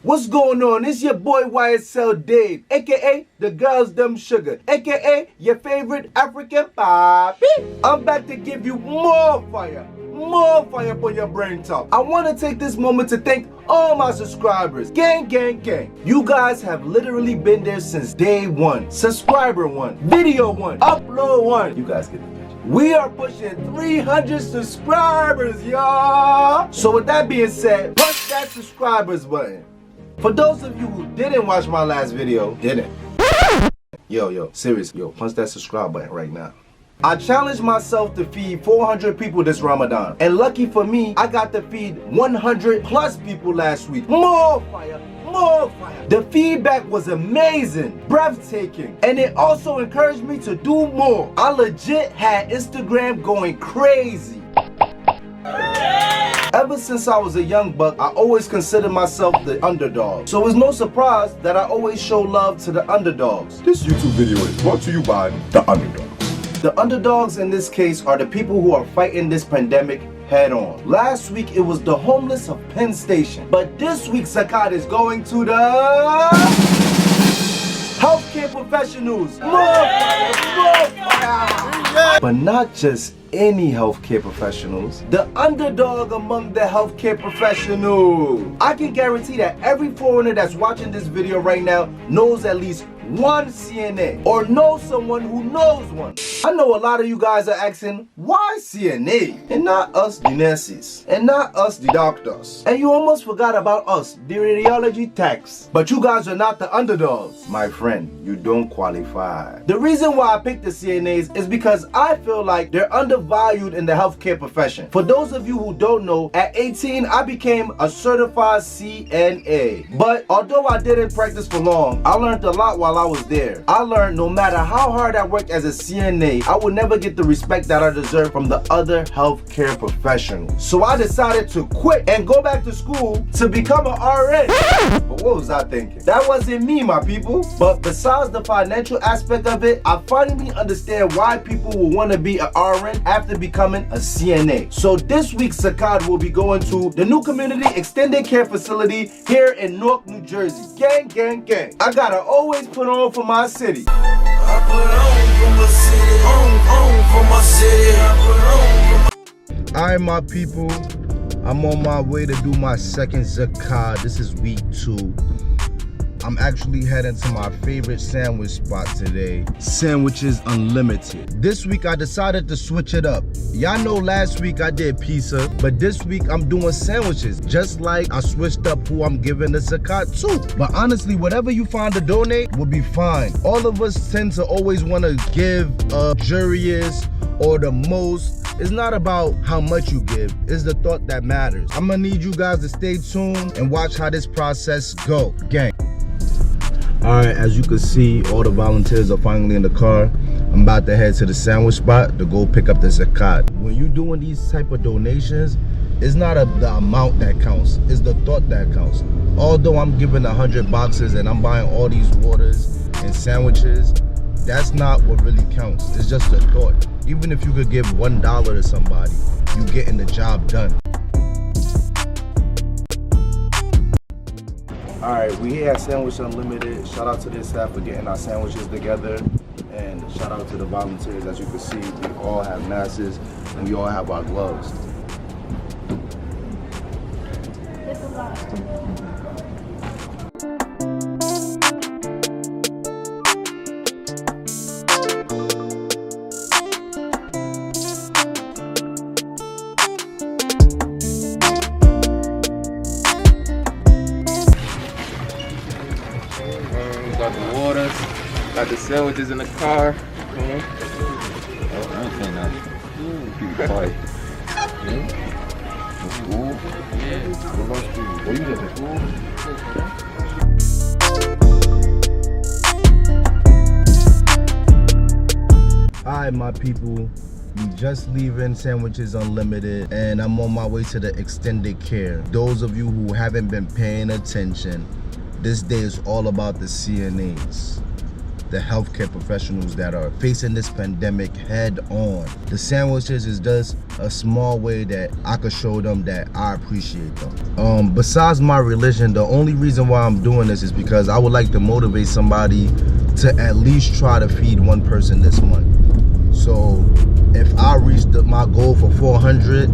What's going on? It's your boy YSL Dave, aka the girls them sugar, aka your favorite African papi. I'm back to give you more fire for your brain top. I want to take this moment to thank all my subscribers. Gang, gang, gang. You guys have literally been there since day one. Subscriber one, video one, upload one. You guys get the picture. We are pushing 300 subscribers, y'all. So with that being said, punch that subscribers button. For those of you who didn't watch my last video, seriously, punch that subscribe button right now. I challenged myself to feed 400 people this Ramadan. And lucky for me, I got to feed 100 plus people last week. More fire, more fire. The feedback was amazing, breathtaking, and it also encouraged me to do more. I legit had Instagram going crazy. Ever since I was a young buck, I always considered myself the underdog. So it's no surprise that I always show love to the underdogs. This YouTube video is brought to you by the underdogs. The underdogs in this case are the people who are fighting this pandemic head on. Last week it was the homeless of Penn Station. But this week zakat is going to the healthcare professionals. More fire. But not just any healthcare professionals, the underdog among the healthcare professionals. I can guarantee that every foreigner that's watching this video right now knows at least one CNA or knows someone who knows one. I know a lot of you guys are asking, why CNA and not us the nurses and not us the doctors? And you almost forgot about us, the radiology techs. But you guys are not the underdogs. My friend, you don't qualify. The reason why I picked the CNAs is because I feel like they're undervalued in the healthcare profession. For those of you who don't know, at 18 I became a certified CNA. But although I didn't practice for long, I learned a lot while I was there. I learned no matter how hard I worked as a CNA, I would never get the respect that I deserve from the other healthcare professionals. So I decided to quit and go back to school to become an RN. But what was I thinking? That wasn't me, my people. But besides the financial aspect of it, I finally understand why people will want to be an RN after becoming a CNA. So this week's zakat will be going to the new community extended care facility here in Newark, New Jersey. Gang, gang, gang. I gotta always put on for my city. I put on for my city, for my city. I put on. Alright, my people, I'm on my way to do my second zakat. This is week 2. I'm actually heading to my favorite sandwich spot today, Sandwiches Unlimited. This week I decided to switch it up. Y'all know last week I did pizza, but this week I'm doing sandwiches, just like I switched up who I'm giving the zakat to. But honestly, whatever you find to donate will be fine. All of us tend to always want to give luxurious or the most. It's not about how much you give, it's the thought that matters. I'm gonna need you guys to stay tuned and watch how this process go. Gang. Alright, as you can see, all the volunteers are finally in the car. I'm about to head to the sandwich spot to go pick up the zakat. When you're doing these type of donations, it's not the amount that counts, it's the thought that counts. Although I'm giving 100 boxes and I'm buying all these waters and sandwiches, that's not what really counts. It's just the thought. Even if you could give $1 to somebody, you getting the job done. Alright, we here at Sandwich Unlimited. Shout out to this staff for getting our sandwiches together. And shout out to the volunteers. As you can see, we all have masks and we all have our gloves. Got the waters, got the sandwiches in the car. Alright, my people, we just leaving Sandwiches Unlimited and I'm on my way to the extended care. Those of you who haven't been paying attention, this day is all about the CNAs. the healthcare professionals that are facing this pandemic head on. The sandwiches is just a small way that I could show them that I appreciate them. Besides my religion, the only reason why I'm doing this is because I would like to motivate somebody to at least try to feed one person this month. So if I reach my goal for 400,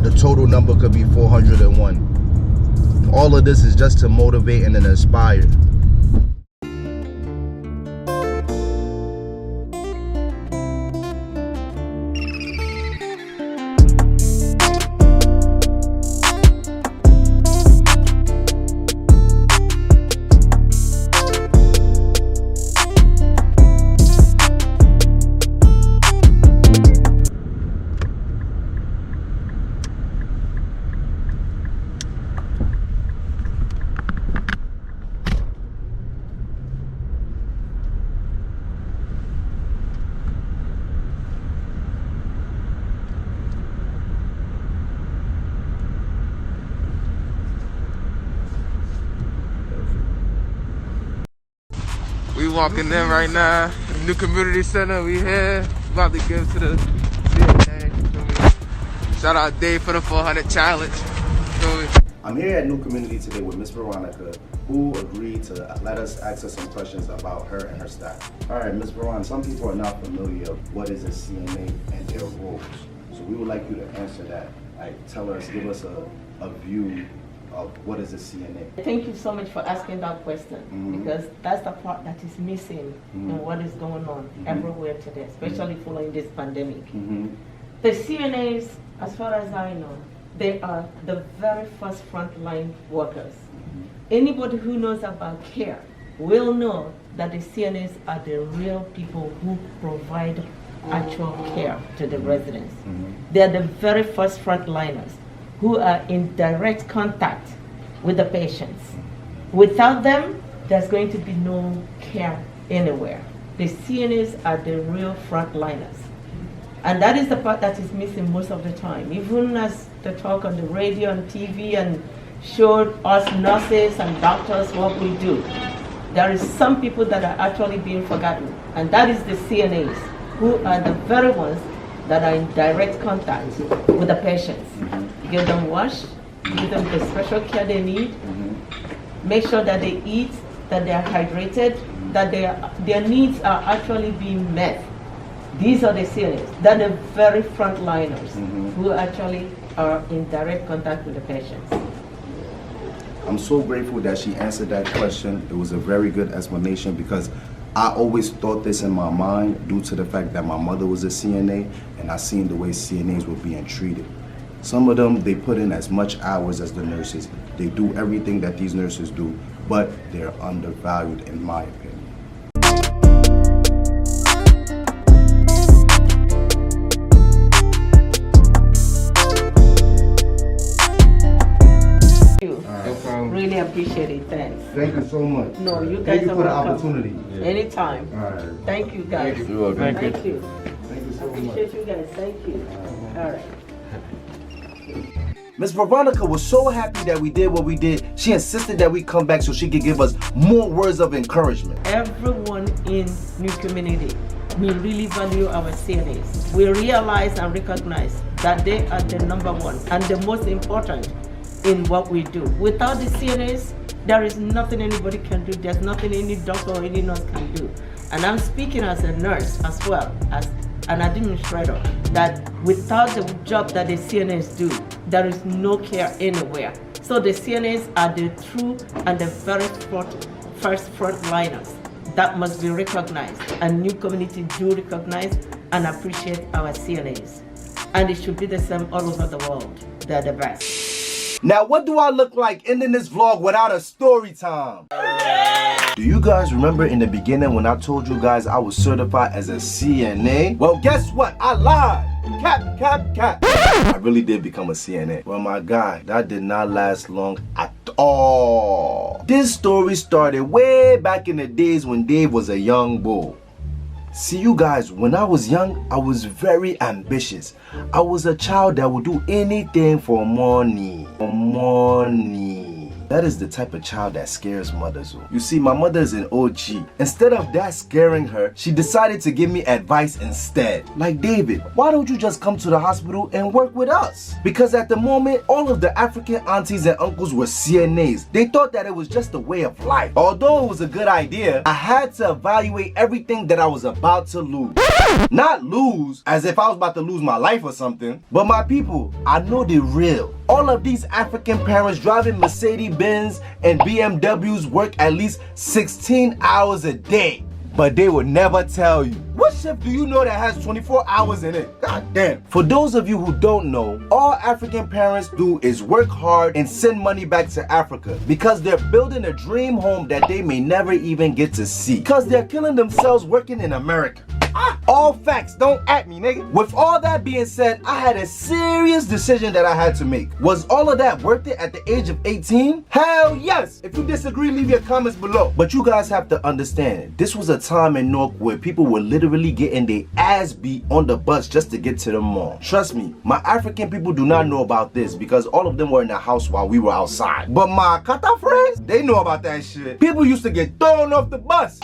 the total number could be 401. All of this is just to motivate and inspire. We walking in right now. New community center. We here. About to give to the CNA. Shout out Dave for the 400 challenge. I'm here at New Community today with Miss Veronica, who agreed to let us ask her some questions about her and her staff. All right, Miss Veronica, some people are not familiar with what is a CNA and their roles. So we would like you to answer that. Like, give us a view of what is a CNA. Thank you so much for asking that question, because that's the part that is missing in what is going on everywhere today, especially following this pandemic. The CNAs, as far as I know, they are the very first frontline workers. Anybody who knows about care will know that the CNAs are the real people who provide actual care to the residents. They are the very first frontliners who are in direct contact with the patients. Without them, there's going to be no care anywhere. The CNAs are the real frontliners. And that is the part that is missing most of the time. Even as they talk on the radio and TV and showed us nurses and doctors what we do, there is some people that are actually being forgotten. And that is the CNAs, who are the very ones that are in direct contact with the patients. Give them wash, give them the special care they need, make sure that they eat, that they are hydrated, that their needs are actually being met. These are the CNAs. They're the very frontliners who actually are in direct contact with the patients. I'm so grateful that she answered that question. It was a very good explanation because I always thought this in my mind due to the fact that my mother was a CNA and I seen the way CNAs were being treated. Some of them, they put in as much hours as the nurses. They do everything that these nurses do, but they're undervalued in my opinion. Really appreciate it. Thanks. Thank you so much. No, you guys Thank you are for the welcome. opportunity. Anytime. All right. Thank you, guys. Thank you. Thank you. Thank you so much. Appreciate you guys. Thank you. All right. Miss Veronica was so happy that we did what we did. She insisted that we come back so she could give us more words of encouragement. Everyone in New Community, we really value our CNAs. We realize and recognize that they are the number one and the most important in what we do. Without the CNAs, there is nothing anybody can do. There's nothing any doctor or any nurse can do. And I'm speaking as a nurse as well as an administrator, that without the job that the CNAs do, there is no care anywhere. So the CNAs are the true and the very first frontliners that must be recognized. And New Community do recognize and appreciate our CNAs. And it should be the same all over the world. They're the best. Now, what do I look like ending this vlog without a story time? Do you guys remember in the beginning when I told you guys I was certified as a CNA? Well, guess what? I lied. Cap. I really did become a CNA. Well, my guy, that did not last long at all. This story started way back in the days when Dave was a young bull. See, you guys, when I was young, I was very ambitious. I was a child that would do anything for money. That is the type of child that scares mothers. You see, my mother is an OG. Instead of that scaring her, she decided to give me advice instead. Like, David, why don't you just come to the hospital and work with us? Because at the moment, all of the African aunties and uncles were CNAs. They thought that it was just a way of life. Although it was a good idea, I had to evaluate everything that I was about to lose. Not lose as if I was about to lose my life or something, but my people, I know they're real. All of these African parents driving Mercedes-Benz and BMWs work at least 16 hours a day. But they would never tell you. What shift do you know that has 24 hours in it? God damn. For those of you who don't know, all African parents do is work hard and send money back to Africa because they're building a dream home that they may never even get to see. Because they're killing themselves working in America. All facts, don't at me, nigga. With all that being said, I had a serious decision that I had to make. Was all of that worth it at the age of 18? Hell yes! If you disagree, leave your comments below. But you guys have to understand, this was a time in Newark where people were literally getting their ass beat on the bus just to get to the mall. Trust me, my African people do not know about this because all of them were in the house while we were outside. But my Kata friends, they know about that shit. People used to get thrown off the bus.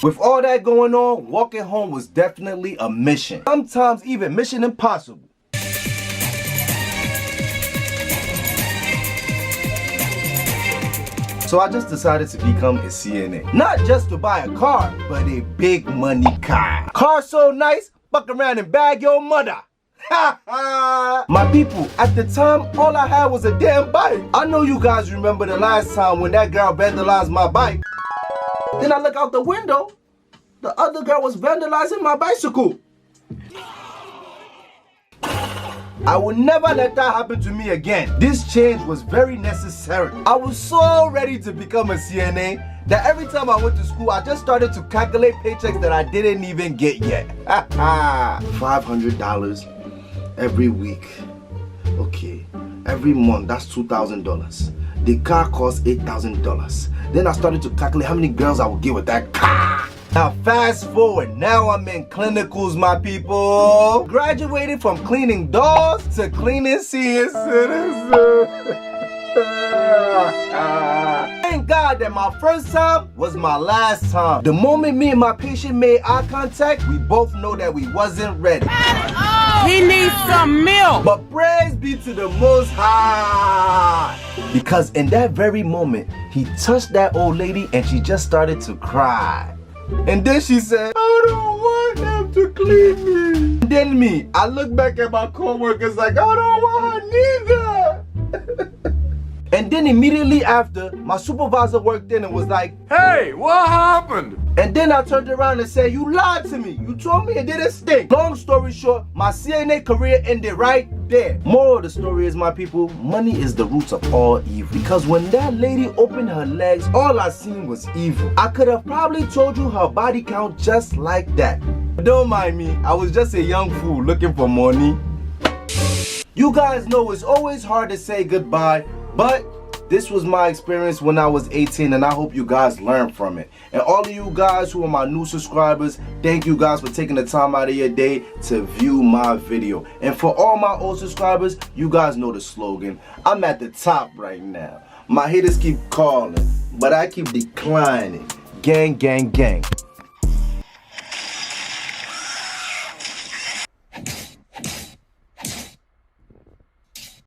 With all that going on, walking home was definitely a mission. Sometimes even mission impossible. So I just decided to become a CNA. Not just to buy a car, but a big money car. Car so nice, fuck around and bag your mother. My people, at the time, all I had was a damn bike. I know you guys remember the last time when that girl vandalized my bike. Then I look out the window, the other girl was vandalizing my bicycle. I will never let that happen to me again. This change was very necessary. I was so ready to become a CNA that every time I went to school, I just started to calculate paychecks that I didn't even get yet. $500 every week. Okay, every month, that's $2,000. The car costs $8,000. Then I started to calculate how many girls I would get with that car. Now fast forward, now I'm in clinicals, my people. Graduated from cleaning doors to cleaning senior citizens. Thank God that my first time was my last time. The moment me and my patient made eye contact, we both know that we wasn't ready. He needs some milk. But praise be to the Most High. Because in that very moment, he touched that old lady and she just started to cry. And then she said, I don't want them to clean me. And then me, I look back at my coworkers like, I don't want her neither. And then immediately after, my supervisor worked in and was like, Hey, what happened? and then I turned around and said, you lied to me. You told me it didn't stink. Long story short, my CNA career ended right there. Moral of the story is, my people, money is the root of all evil. Because when that lady opened her legs, all I seen was evil. I could have probably told you her body count just like that. Don't mind me, I was just a young fool looking for money. You guys know it's always hard to say goodbye, but this was my experience when I was 18 and I hope you guys learned from it. And all of you guys who are my new subscribers, thank you guys for taking the time out of your day to view my video. And for all my old subscribers, you guys know the slogan. I'm at the top right now. My haters keep calling, but I keep declining. Gang, gang, gang.